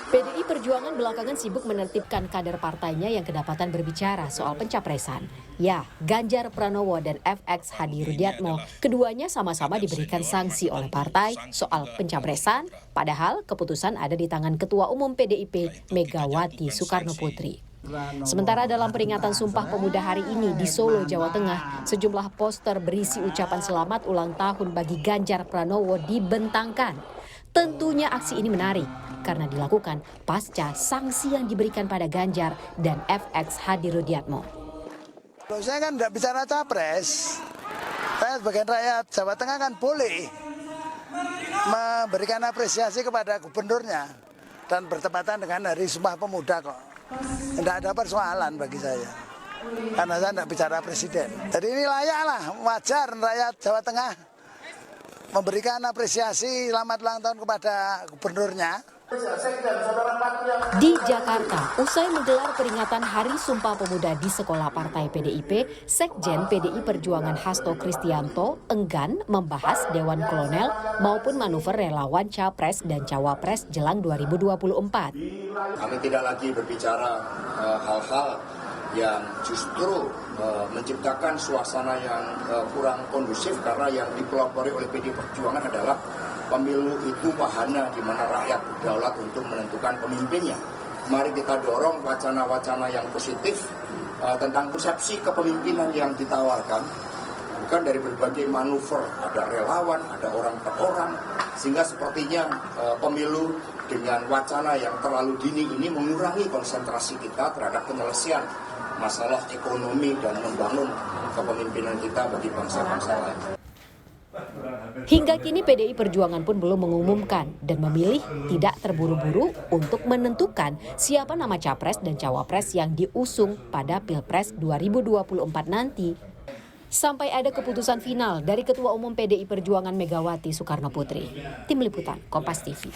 PDI Perjuangan belakangan sibuk menertibkan kader partainya yang kedapatan berbicara soal pencapresan. Ya, Ganjar Pranowo dan FX Hadi Rudiatmo, keduanya sama-sama diberikan sanksi oleh partai soal pencapresan, padahal keputusan ada di tangan Ketua Umum PDIP Megawati Soekarnoputri. Sementara dalam peringatan Sumpah Pemuda hari ini di Solo, Jawa Tengah, sejumlah poster berisi ucapan selamat ulang tahun bagi Ganjar Pranowo dibentangkan. Tentunya aksi ini menarik karena dilakukan pasca sanksi yang diberikan pada Ganjar dan FX Hadi Rudiatmo. Saya kan tidak bicara capres. Saya sebagai rakyat Jawa Tengah kan boleh memberikan apresiasi kepada gubernurnya dan bertepatan dengan Hari Sumpah Pemuda kok. Tidak ada persoalan bagi saya. Karena saya tidak bicara presiden. Jadi ini layaklah, wajar rakyat Jawa Tengah memberikan apresiasi selamat ulang tahun kepada gubernurnya. Di Jakarta, usai menggelar peringatan Hari Sumpah Pemuda di sekolah partai PDIP, Sekjen PDI Perjuangan Hasto Kristianto enggan membahas Dewan Kolonel maupun manuver relawan Capres dan Cawapres jelang 2024. Kami tidak lagi berbicara hal-hal yang justru menciptakan suasana yang kurang kondusif, karena yang dipelopori oleh PDI Perjuangan adalah pemilu itu wahana di mana rakyat berdaulat untuk menentukan pemimpinnya. Mari kita dorong wacana-wacana yang positif tentang persepsi kepemimpinan yang ditawarkan, bukan dari berbagai manuver, ada relawan, ada orang per orang, sehingga sepertinya pemilu dengan wacana yang terlalu dini ini mengurangi konsentrasi kita terhadap penyelesaian masalah ekonomi dan membangun kepemimpinan kita bagi bangsa-bangsa lain. Hingga kini PDI Perjuangan pun belum mengumumkan dan memilih tidak terburu-buru untuk menentukan siapa nama Capres dan Cawapres yang diusung pada Pilpres 2024 nanti. Sampai ada keputusan final dari Ketua Umum PDI Perjuangan Megawati Soekarnoputri. Tim Liputan, Kompas TV.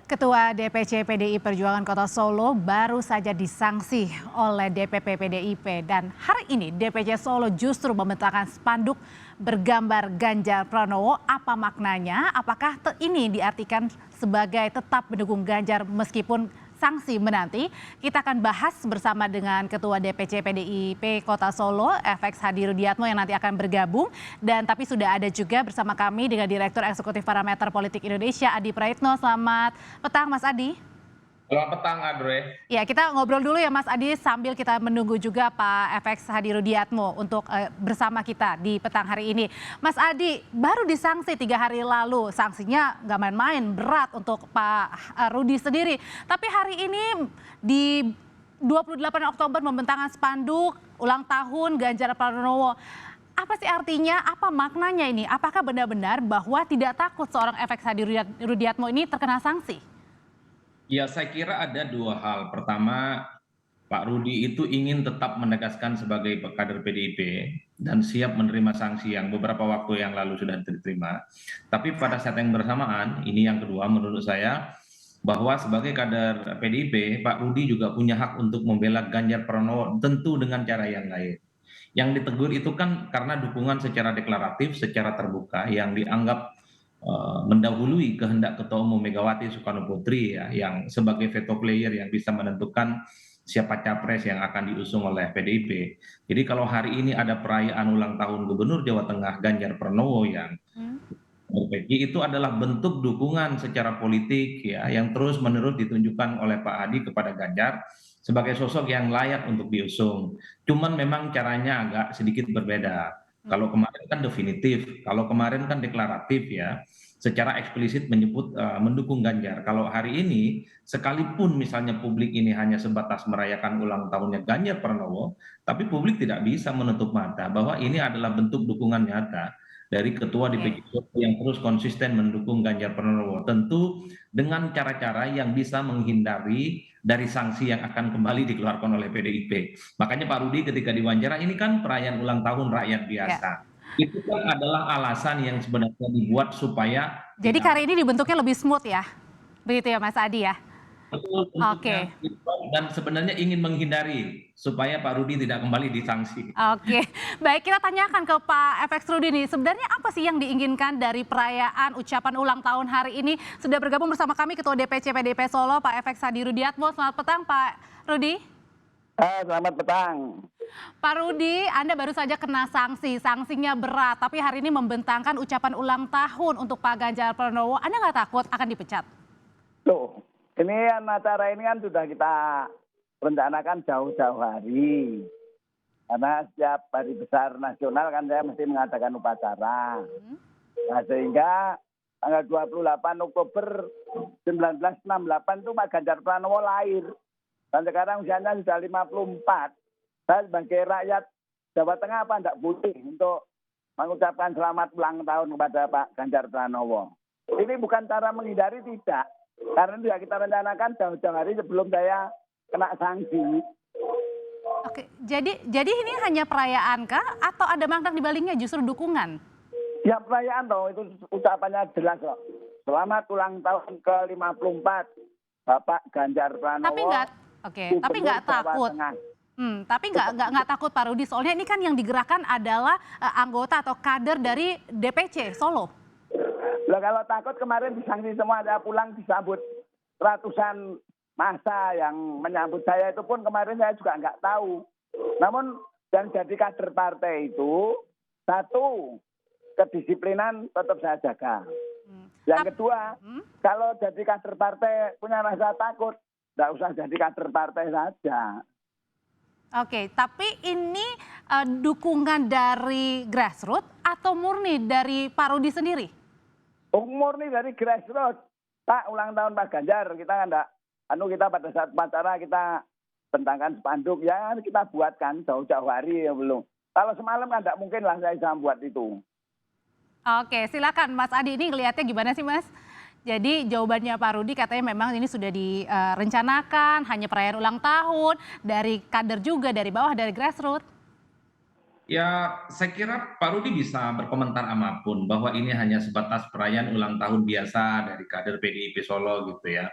Ketua DPC PDI Perjuangan Kota Solo baru saja disanksi oleh DPP PDIP dan hari ini DPC Solo justru membentangkan spanduk bergambar Ganjar Pranowo. Apa maknanya? Apakah ini diartikan sebagai tetap mendukung Ganjar meskipun sanksi menanti? Kita akan bahas bersama dengan Ketua DPC PDIP Kota Solo, FX Hadi Rudiatmo yang nanti akan bergabung. Dan tapi sudah ada juga bersama kami dengan Direktur Eksekutif Parameter Politik Indonesia, Adi Praitno. Selamat petang, Mas Adi. Selamat petang, Adre. Ya, kita ngobrol dulu ya Mas Adi sambil kita menunggu juga Pak FX Hadi Rudiatmo untuk bersama kita di petang hari ini. Mas Adi, baru disanksi 3 hari lalu, sanksinya nggak main-main, berat untuk Pak Rudi sendiri. Tapi hari ini di 28 Oktober membentangkan spanduk ulang tahun Ganjar Pranowo. Apa sih artinya, apa maknanya ini? Apakah benar-benar bahwa tidak takut seorang FX Hadi Rudiatmo ini terkena sanksi? Ya, saya kira ada 2 hal. Pertama, Pak Rudi itu ingin tetap menegaskan sebagai kader PDIP dan siap menerima sanksi yang beberapa waktu yang lalu sudah diterima. Tapi pada saat yang bersamaan, ini yang kedua menurut saya, bahwa sebagai kader PDIP, Pak Rudi juga punya hak untuk membela Ganjar Pranowo tentu dengan cara yang lain. Yang ditegur itu kan karena dukungan secara deklaratif, secara terbuka yang dianggap mendahului kehendak Ketua Umum Megawati Soekarnoputri ya, yang sebagai veto player yang bisa menentukan siapa capres yang akan diusung oleh PDIP. Jadi kalau hari ini ada perayaan ulang tahun Gubernur Jawa Tengah Ganjar Pranowo yang itu adalah bentuk dukungan secara politik ya yang terus-menerus ditunjukkan oleh Pak Hadi kepada Ganjar sebagai sosok yang layak untuk diusung. Cuman memang caranya agak sedikit berbeda. Kalau kemarin kan definitif, kalau kemarin kan deklaratif ya, secara eksplisit menyebut mendukung Ganjar. Kalau hari ini, sekalipun misalnya publik ini hanya sebatas merayakan ulang tahunnya Ganjar Pranowo, tapi publik tidak bisa menutup mata bahwa ini adalah bentuk dukungan nyata dari Ketua DPC yang terus konsisten mendukung Ganjar Pranowo. Tentu dengan cara-cara yang bisa menghindari dari sanksi yang akan kembali dikeluarkan oleh PDIP. Makanya Pak Rudi ketika diwawancara, ini kan perayaan ulang tahun rakyat biasa. Itu kan adalah alasan yang sebenarnya dibuat supaya... Jadi kali ini dibentuknya lebih smooth ya? Begitu ya Mas Adi ya? betul Oke. bentuknya dan sebenarnya ingin menghindari supaya Pak Rudi tidak kembali disanksi. Oke, baik kita tanyakan ke Pak FX Rudi nih, sebenarnya apa sih yang diinginkan dari perayaan ucapan ulang tahun hari ini? Sudah bergabung bersama kami Ketua DPC PDIP Solo, Pak FX Hadi Rudiatmo. Selamat petang, Pak Rudi. Selamat petang. Pak Rudi, Anda baru saja kena sanksi, sanksinya berat, tapi hari ini membentangkan ucapan ulang tahun untuk Pak Ganjar Pranowo. Anda nggak takut akan dipecat? Loh, ini kan acara ini kan sudah kita rencanakan jauh-jauh hari. Karena setiap hari besar nasional kan saya mesti mengadakan upacara. Nah, sehingga tanggal 28 Oktober 1968 itu Pak Ganjar Pranowo lahir. Dan sekarang usianya sudah 54. Saya sebagai rakyat Jawa Tengah apa enggak boleh untuk mengucapkan selamat ulang tahun kepada Pak Ganjar Pranowo. Ini bukan cara menghindari, tidak. Karena sudah kita rencanakan jauh-jauh hari sebelum saya kena sanksi. Oke, jadi ini hanya perayaan kah atau ada makna di baliknya justru dukungan? Ya perayaan toh, itu ucapannya jelas kok. Selamat ulang tahun ke-54 Bapak Ganjar Pranowo. Tapi nggak takut. Tapi nggak takut Pak Rudi, soalnya ini kan yang digerakkan adalah anggota atau kader dari DPC Solo. Loh, kalau takut kemarin disanksi semua, saya pulang disambut ratusan massa yang menyambut saya, itu pun kemarin saya juga nggak tahu. Namun yang jadi kader partai itu, satu, kedisiplinan tetap saya jaga. Yang kedua, kalau jadi kader partai punya rasa takut, nggak usah jadi kader partai saja. Oke, tapi ini dukungan dari grassroots atau murni dari Pak Rudi sendiri? Murni dari grassroots. Pak, ulang tahun Pak Ganjar, kita kan enggak, kita pada saat upacara kita bentangkan spanduk, ya kita buatkan jauh-jauh hari ya belum. Kalau semalam kan enggak mungkin lah saya bisa buat itu. Oke, silakan Mas Adi, ini ngelihatnya gimana sih Mas? Jadi jawabannya Pak Rudi katanya memang ini sudah direncanakan, hanya perayaan ulang tahun, dari kader juga, dari bawah, dari grassroots. Ya, saya kira Pak Rudi bisa berkomentar apapun bahwa ini hanya sebatas perayaan ulang tahun biasa dari kader PDIP Solo gitu ya.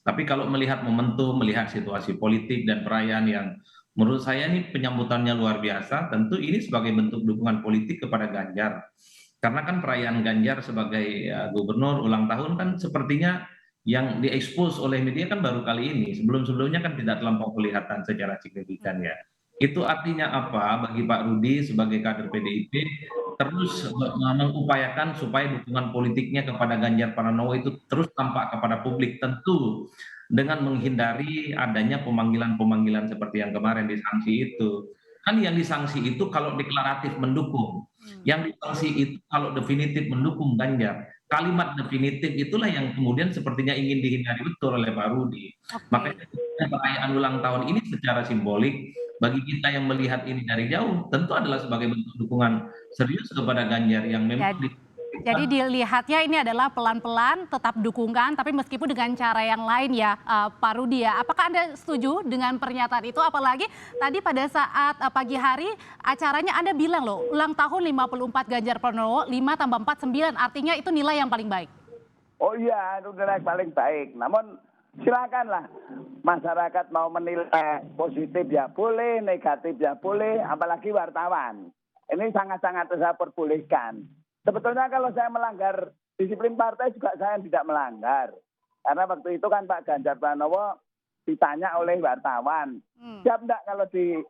Tapi kalau melihat momentum, melihat situasi politik dan perayaan yang menurut saya ini penyambutannya luar biasa, tentu ini sebagai bentuk dukungan politik kepada Ganjar. Karena kan perayaan Ganjar sebagai gubernur ulang tahun kan sepertinya yang diekspos oleh media kan baru kali ini. Sebelum-sebelumnya kan tidak terlampau kelihatan secara signifikan ya. Itu artinya apa bagi Pak Rudi sebagai kader PDIP terus mengupayakan supaya dukungan politiknya kepada Ganjar Pranowo itu terus tampak kepada publik, tentu dengan menghindari adanya pemanggilan-pemanggilan seperti yang kemarin disanksi itu. Kan yang disanksi itu kalau deklaratif mendukung, yang disanksi itu kalau definitif mendukung Ganjar. Kalimat definitif itulah yang kemudian sepertinya ingin dihindari betul oleh Pak Rudi. Makanya perayaan ulang tahun ini secara simbolik bagi kita yang melihat ini dari jauh tentu adalah sebagai bentuk dukungan serius kepada Ganjar yang memang jadi dilihatnya ini adalah pelan-pelan tetap dukungan, tapi meskipun dengan cara yang lain ya Pak Rudi ya. Apakah Anda setuju dengan pernyataan itu? Apalagi tadi pada saat pagi hari acaranya Anda bilang loh, ulang tahun 54 Ganjar Pranowo, 5 tambah 4, 9. Artinya itu nilai yang paling baik. Oh iya, itu nilai paling baik. Namun silakanlah masyarakat mau menilai positif ya boleh, negatif ya boleh, apalagi wartawan. Ini sangat-sangat saya perbolehkan. Sebetulnya kalau saya melanggar disiplin partai juga saya tidak melanggar. Karena waktu itu kan Pak Ganjar Pranowo ditanya oleh wartawan, siap enggak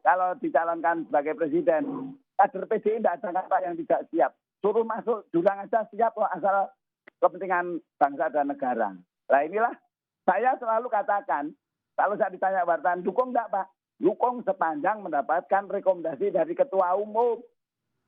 kalau dicalonkan sebagai presiden? Kader PDI tidak ada kata yang tidak siap. Suruh masuk jurang aja siap kok asal kepentingan bangsa dan negara. Nah inilah saya selalu katakan, kalau saya ditanya wartawan, dukung enggak Pak? Dukung sepanjang mendapatkan rekomendasi dari ketua umum.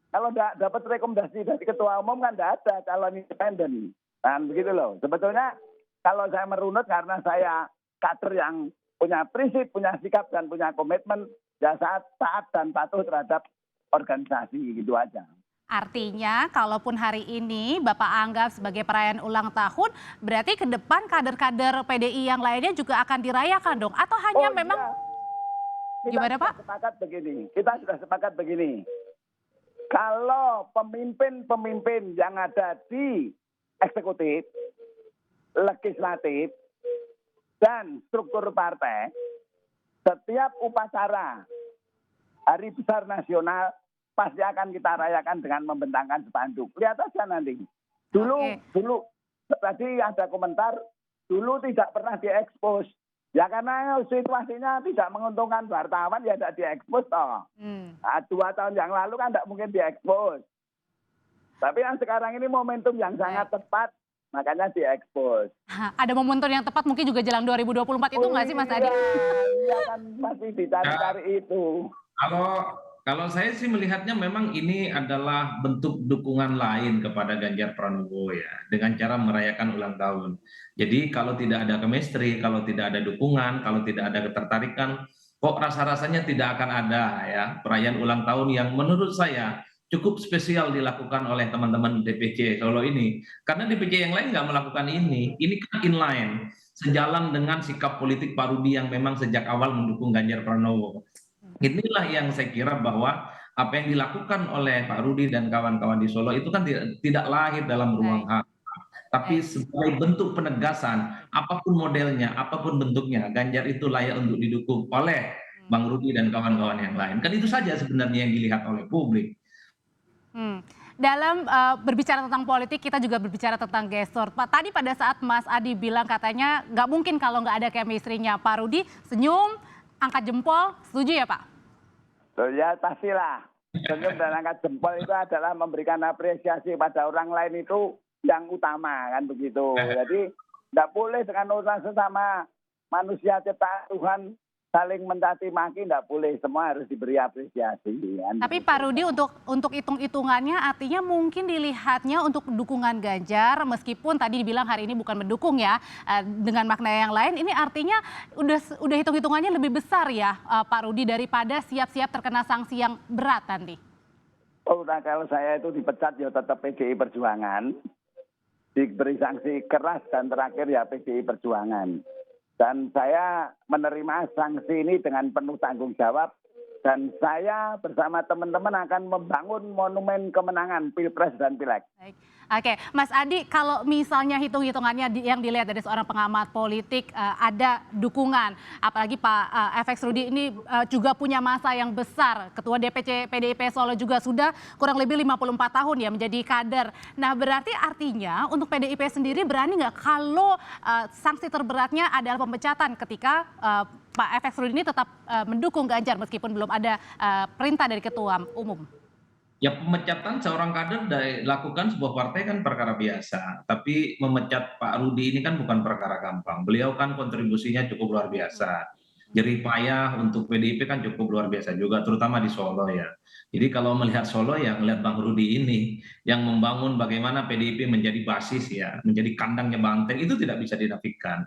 Kalau tidak dapat rekomendasi dari ketua umum kan tidak ada calon independen. Dan begitu loh. Sebetulnya kalau saya merunut karena saya kader yang punya prinsip, punya sikap, dan punya komitmen, ya saat taat dan patuh terhadap organisasi gitu aja. Artinya kalaupun hari ini Bapak anggap sebagai perayaan ulang tahun, berarti ke depan kader-kader PDI yang lainnya juga akan dirayakan dong? Atau hanya memang iya. Gimana Pak? Kita sudah sepakat begini. Kalau pemimpin-pemimpin yang ada di eksekutif, legislatif, Dan struktur partai, setiap upacara Hari Besar Nasional pasti akan kita rayakan dengan membentangkan spanduk. Lihat aja nanti. Dulu tadi ada komentar, dulu tidak pernah diekspos. Ya karena situasinya tidak menguntungkan wartawan, ya tidak diekspos toh. Nah, 2 tahun yang lalu kan tidak mungkin diekspos. Tapi yang sekarang ini momentum yang sangat tepat, makanya diekspos. Ada momentum yang tepat mungkin juga jelang 2024 itu nggak sih Mas Adi? Iya kan masih dicari-cari itu. Kalau saya sih melihatnya memang ini adalah bentuk dukungan lain kepada Ganjar Pranowo ya, dengan cara merayakan ulang tahun. Jadi kalau tidak ada chemistry, kalau tidak ada dukungan, kalau tidak ada ketertarikan, kok rasa-rasanya tidak akan ada ya perayaan ulang tahun yang menurut saya cukup spesial dilakukan oleh teman-teman DPC Solo ini. Karena DPC yang lain nggak melakukan ini kan inline, sejalan dengan sikap politik Pak Rudi yang memang sejak awal mendukung Ganjar Pranowo. Inilah yang saya kira bahwa apa yang dilakukan oleh Pak Rudi dan kawan-kawan di Solo itu kan tidak lahir dalam ruang hampa, tapi sebagai bentuk penegasan, apapun modelnya, apapun bentuknya, Ganjar itu layak untuk didukung oleh Bang Rudi dan kawan-kawan yang lain. Kan itu saja sebenarnya yang dilihat oleh publik. Dalam berbicara tentang politik, kita juga berbicara tentang gestur. Pak, tadi pada saat Mas Adi bilang katanya nggak mungkin kalau nggak ada chemistry-nya. Pak Rudi senyum, angkat jempol, setuju ya Pak? Ya pastilah. Senyum dan angkat jempol itu adalah memberikan apresiasi pada orang lain itu yang utama kan begitu. Jadi tidak boleh dengan urusan sesama manusia ciptaan Tuhan saling mencaci maki, tidak boleh, semua harus diberi apresiasi. Kan? Tapi Pak Rudi untuk hitung-hitungannya artinya mungkin dilihatnya untuk dukungan Ganjar meskipun tadi dibilang hari ini bukan mendukung ya dengan makna yang lain, ini artinya udah hitung-hitungannya lebih besar ya Pak Rudi daripada siap-siap terkena sanksi yang berat nanti. Oh, nah kalau saya itu dipecat ya tetap PDI Perjuangan, diberi sanksi keras dan terakhir ya PDI Perjuangan. Dan saya menerima sanksi ini dengan penuh tanggung jawab. Dan saya bersama teman-teman akan membangun monumen kemenangan Pilpres dan Pileg. Baik. Oke, Mas Adi, kalau misalnya hitung-hitungannya yang dilihat dari seorang pengamat politik ada dukungan, apalagi Pak FX Rudi ini juga punya masa yang besar, Ketua DPC PDIP Solo juga sudah kurang lebih 54 tahun ya menjadi kader. Nah berarti artinya untuk PDIP sendiri berani nggak kalau sanksi terberatnya adalah pemecatan ketika Pak FX Rudi ini tetap mendukung Ganjar meskipun belum ada perintah dari Ketua Umum? Ya pemecatan seorang kader dilakukan sebuah partai kan perkara biasa, tapi memecat Pak Rudi ini kan bukan perkara gampang. Beliau kan kontribusinya cukup luar biasa. Jerih payah untuk PDIP kan cukup luar biasa juga, terutama di Solo ya. Jadi kalau melihat Solo ya melihat Bang Rudi ini yang membangun bagaimana PDIP menjadi basis ya, menjadi kandangnya banteng itu tidak bisa dinafikan.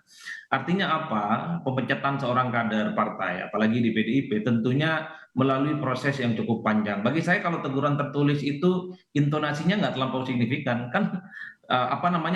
Artinya apa? Pemecatan seorang kader partai, apalagi di PDIP tentunya melalui proses yang cukup panjang. Bagi saya kalau teguran tertulis itu intonasinya nggak terlampau signifikan kan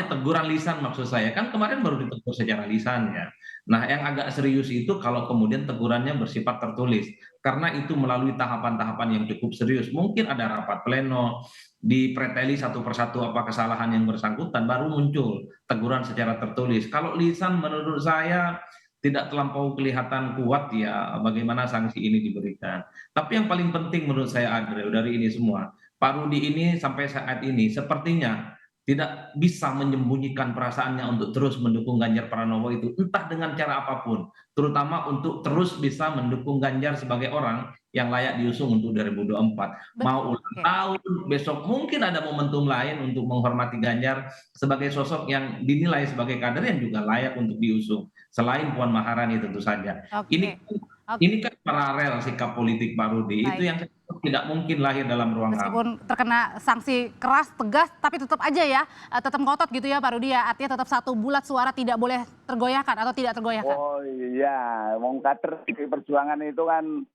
teguran lisan maksud saya kan kemarin baru ditegur secara lisan ya. Nah yang agak serius itu kalau kemudian tegurannya bersifat tertulis karena itu melalui tahapan-tahapan yang cukup serius. Mungkin ada rapat pleno dipreteli satu persatu apa kesalahan yang bersangkutan baru muncul teguran secara tertulis. Kalau lisan menurut saya tidak terlampau kelihatan kuat ya bagaimana sanksi ini diberikan. Tapi yang paling penting menurut saya Adreo dari ini semua, Pak Rudi ini sampai saat ini sepertinya tidak bisa menyembunyikan perasaannya untuk terus mendukung Ganjar Pranowo itu entah dengan cara apapun, terutama untuk terus bisa mendukung Ganjar sebagai orang yang layak diusung untuk 2024. Mau ulang tahun, besok mungkin ada momentum lain untuk menghormati Ganjar sebagai sosok yang dinilai sebagai kader yang juga layak untuk diusung. Selain Puan Maharani tentu saja. Ini kan paralel sikap politik Pak Rudi. Itu yang tidak mungkin lahir dalam ruang hampa. Meskipun terkena sanksi keras, tegas, tapi tetap aja ya, tetap ngotot gitu ya Pak Rudi ya. Artinya tetap satu bulat suara tidak boleh tergoyahkan atau tidak tergoyahkan. Oh iya, wong kader PDI Perjuangan itu kan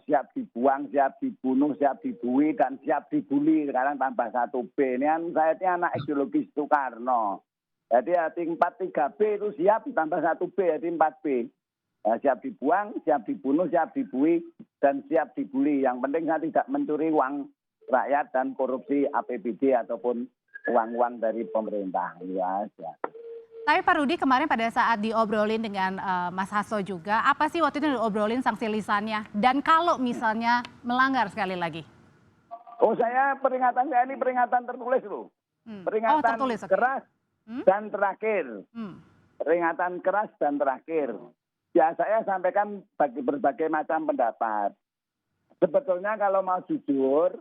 siap dibuang, siap dibunuh, siap dibui, dan siap dibully. Sekarang tambah 1B. Ini kan saya ini anak ideologis Soekarno. Jadi ya tingkat 3B itu siap ditambah 1B, jadi 4B. Ya, siap dibuang, siap dibunuh, siap dibui, dan siap dibully. Yang penting saya tidak mencuri uang rakyat dan korupsi APBD ataupun uang-uang dari pemerintah. Ya, Tapi Pak Rudi kemarin pada saat diobrolin dengan Mas Hasto juga, apa sih waktu itu diobrolin sanksi lisannya? Dan kalau misalnya melanggar sekali lagi? Oh, peringatan saya ini peringatan tertulis loh. Peringatan tertulis, okay. keras dan terakhir. Peringatan keras dan terakhir. Ya, saya sampaikan berbagai macam pendapat. Sebetulnya kalau mau jujur,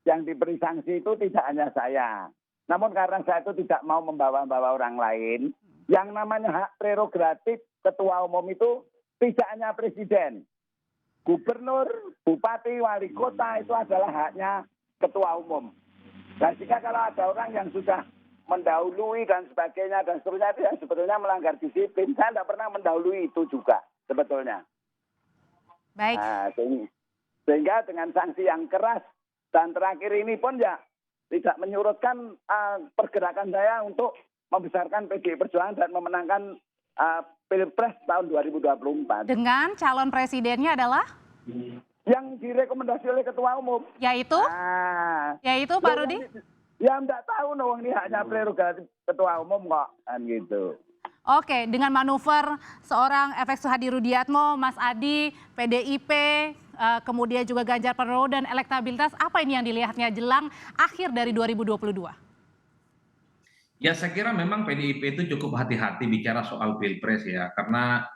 yang diberi sanksi itu tidak hanya saya. Namun karena saya itu tidak mau membawa-bawa orang lain, yang namanya hak prerogatif ketua umum itu tidak hanya presiden. Gubernur, bupati, wali kota itu adalah haknya ketua umum. Dan jika kalau ada orang yang sudah mendahului dan sebagainya dan seterusnya, itu ya sebetulnya melanggar disiplin. Saya tidak pernah mendahului itu juga sebetulnya. Baik. Nah, sehingga dengan sanksi yang keras dan terakhir ini pun ya tidak menyurutkan pergerakan saya untuk membesarkan PDI Perjuangan dan memenangkan Pilpres tahun 2024. Dengan calon presidennya adalah? Yang direkomendasi oleh ketua umum. Yaitu? Yaitu Pak Rudi? Ya enggak tahu dong, ini hanya prerogatif ketua umum kok, kan gitu. Oke, dengan manuver seorang FX Hadi Rudiatmo, Mas Adi, PDIP, kemudian juga Ganjar Pranowo dan elektabilitas, apa ini yang dilihatnya jelang akhir dari 2022? Ya saya kira memang PDIP itu cukup hati-hati bicara soal Pilpres ya, karena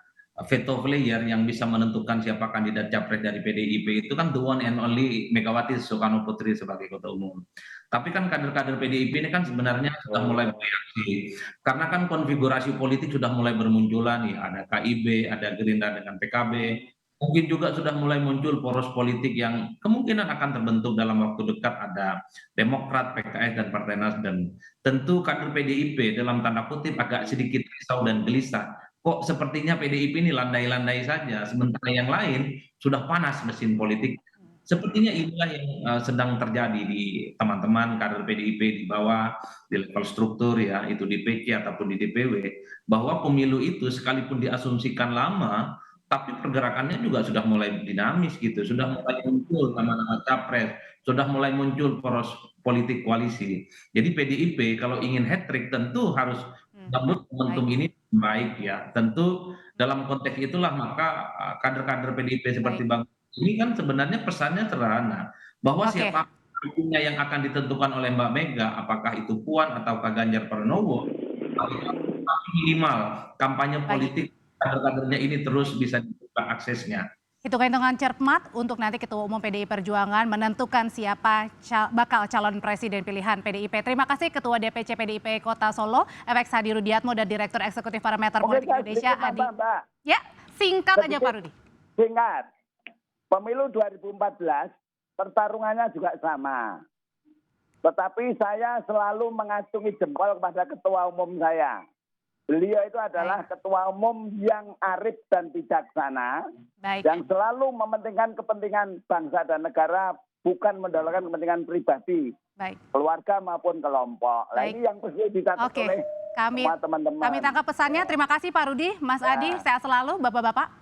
veto player yang bisa menentukan siapa kandidat capres dari PDIP itu kan the one and only Megawati Soekarno Putri sebagai ketua umum. Tapi kan kader-kader PDIP ini kan sebenarnya sudah mulai bereaksi, karena kan konfigurasi politik sudah mulai bermunculan ya, ada KIB, ada Gerindra dengan PKB, mungkin juga sudah mulai muncul poros politik yang kemungkinan akan terbentuk dalam waktu dekat, ada Demokrat, PKS, dan Partai Nasdem. Tentu kader PDIP dalam tanda kutip agak sedikit risau dan gelisah. Kok sepertinya PDIP ini landai-landai saja, sementara yang lain sudah panas mesin politik. Sepertinya inilah yang sedang terjadi di teman-teman kader PDIP di bawah, di level struktur ya, itu di PC ataupun di DPW, bahwa pemilu itu sekalipun diasumsikan lama, tapi pergerakannya juga sudah mulai dinamis gitu, sudah mulai muncul nama-nama capres, sudah mulai muncul poros politik koalisi. Jadi PDIP kalau ingin hat-trick tentu harus menyambut momentum ini baik ya. Tentu dalam konteks itulah maka kader-kader PDIP seperti Bang ini kan sebenarnya pesannya sederhana, bahwa siapa dukungannya yang akan ditentukan oleh Mbak Mega, apakah itu Puan ataukah Ganjar Pranowo, minimal kampanye politik kader-kadernya ini terus bisa dibuka aksesnya. Hitung-hitungan cermat untuk nanti Ketua Umum PDI Perjuangan menentukan siapa bakal calon presiden pilihan PDIP. Terima kasih Ketua DPC PDIP Kota Solo, FX Hadi Rudiatmo, dan Direktur Eksekutif Parameter Politik Indonesia, Adi. Ya, singkat aja Pak Rudi. Singkat. Pemilu 2014 pertarungannya juga sama. Tetapi saya selalu mengacungi jempol kepada ketua umum saya. Beliau itu adalah ketua umum yang arif dan bijaksana, yang selalu mementingkan kepentingan bangsa dan negara, bukan mendahulukan kepentingan pribadi, keluarga maupun kelompok. Nah, ini yang perlu dicatat oleh semua teman-teman. Kami tangkap pesannya. Terima kasih Pak Rudi, Mas Adi, sehat selalu, Bapak-bapak.